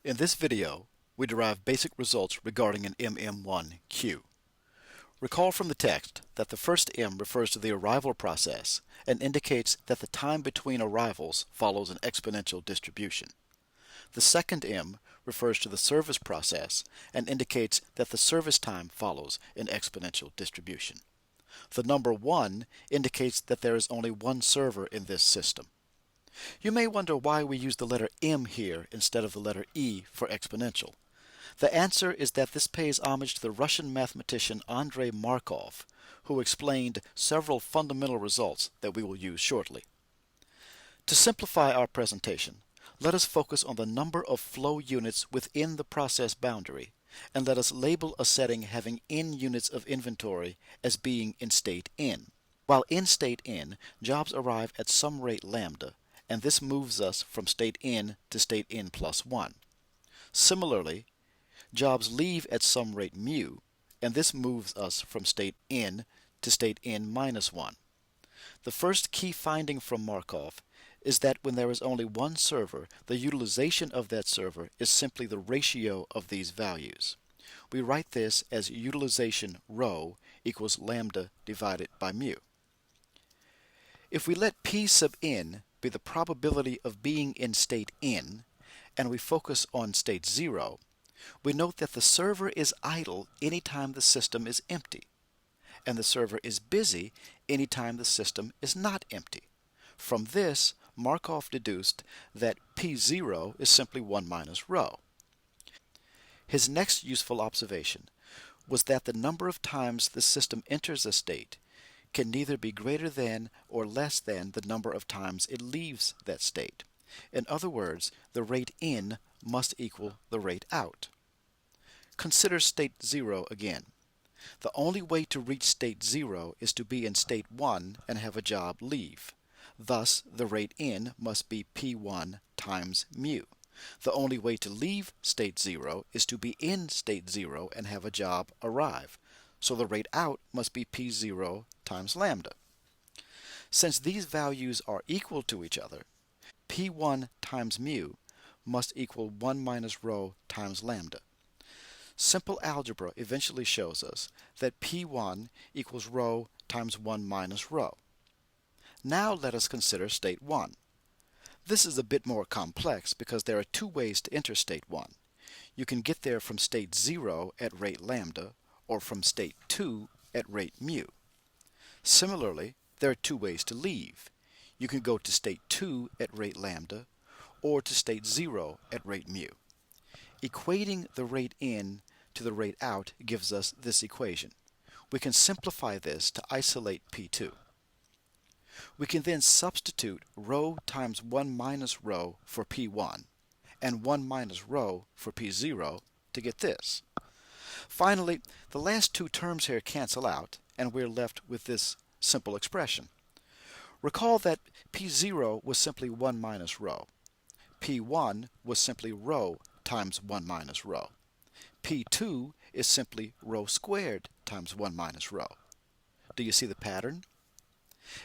In this video, we derive basic results regarding an MMone queue. Recall from the text that the first M refers to the arrival process and indicates that the time between arrivals follows an exponential distribution. The second M refers to the service process and indicates that the service time follows an exponential distribution. The number 1 indicates that there is only one server in this system. You may wonder why we use the letter M here instead of the letter E for exponential. The answer is that this pays homage to the Russian mathematician Andrei Markov, who explained several fundamental results that we will use shortly. To simplify our presentation, let us focus on the number of flow units within the process boundary, and let us label a setting having n units of inventory as being in state n. While in state n, jobs arrive at some rate lambda, and this moves us from state n to state n plus 1. Similarly, jobs leave at some rate mu, and this moves us from state n to state n minus 1. The first key finding from Markov is that when there is only one server, the utilization of that server is simply the ratio of these values. We write this as utilization rho equals lambda divided by mu. If we let p sub n be the probability of being in state n, and we focus on state 0, we note that the server is idle anytime the system is empty, and the server is busy anytime the system is not empty. From this, Markov deduced that P0 is simply 1 minus rho. His next useful observation was that the number of times the system enters a state can neither be greater than or less than the number of times it leaves that state. In other words, the rate in must equal the rate out. Consider state 0 again. The only way to reach state 0 is to be in state 1 and have a job leave. Thus, the rate in must be P1 times mu. The only way to leave state 0 is to be in state 0 and have a job arrive. So the rate out must be P0 times lambda. Since these values are equal to each other, P1 times mu must equal 1 minus rho times lambda. Simple algebra eventually shows us that P1 equals rho times 1 minus rho. Now let us consider state 1. This is a bit more complex because there are two ways to enter state 1. You can get there from state 0 at rate lambda, or from state 2 at rate mu. Similarly, there are two ways to leave. You can go to state 2 at rate lambda, or to state 0 at rate mu. Equating the rate in to the rate out gives us this equation. We can simplify this to isolate P2. We can then substitute rho times 1 minus rho for P1 and 1 minus rho for P0 to get this. Finally, the last two terms here cancel out, and we're left with this simple expression. Recall that P0 was simply 1 minus rho. P1 was simply rho times 1 minus rho. P2 is simply rho squared times 1 minus rho. Do you see the pattern?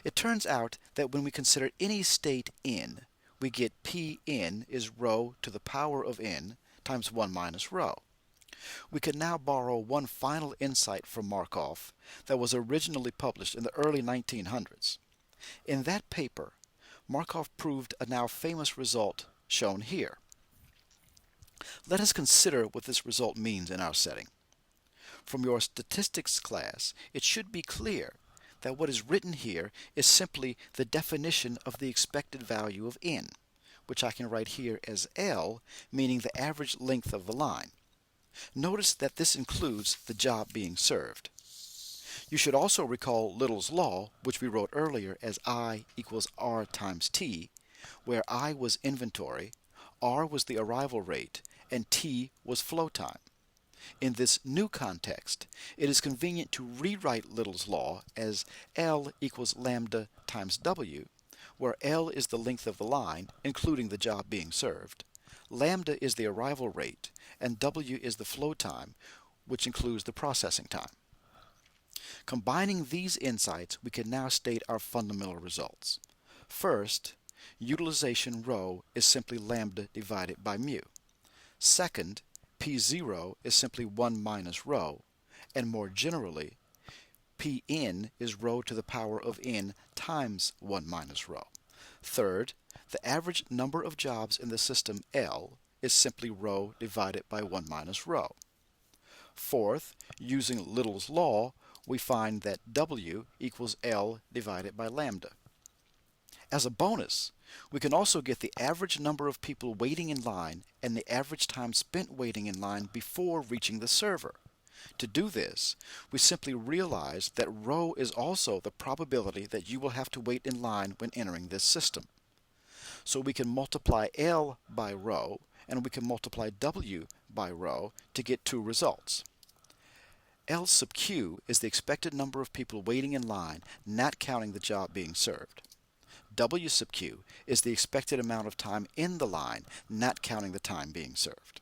It turns out that when we consider any state n, we get Pn is rho to the power of n times 1 minus rho. We can now borrow one final insight from Markov that was originally published in the early 1900s. In that paper, Markov proved a now famous result shown here. Let us consider what this result means in our setting. From your statistics class, it should be clear that what is written here is simply the definition of the expected value of n, which I can write here as L, meaning the average length of the line. Notice that this includes the job being served. You should also recall Little's law, which we wrote earlier as I equals R times T, where I was inventory, R was the arrival rate, and T was flow time. In this new context, it is convenient to rewrite Little's law as L equals lambda times W, where L is the length of the line, including the job being served. Lambda is the arrival rate, and W is the flow time, which includes the processing time. Combining these insights, we can now state our fundamental results. First, utilization rho is simply lambda divided by mu. Second, P0 is simply 1 minus rho, and more generally, Pn is rho to the power of n times 1 minus rho. Third, the average number of jobs in the system L is simply rho divided by 1 minus rho. Fourth, using Little's law, we find that W equals L divided by lambda. As a bonus, we can also get the average number of people waiting in line and the average time spent waiting in line before reaching the server. To do this, we simply realize that rho is also the probability that you will have to wait in line when entering this system. So we can multiply L by rho, and we can multiply W by rho to get two results. L sub q is the expected number of people waiting in line, not counting the job being served. W sub q is the expected amount of time in the line, not counting the time being served.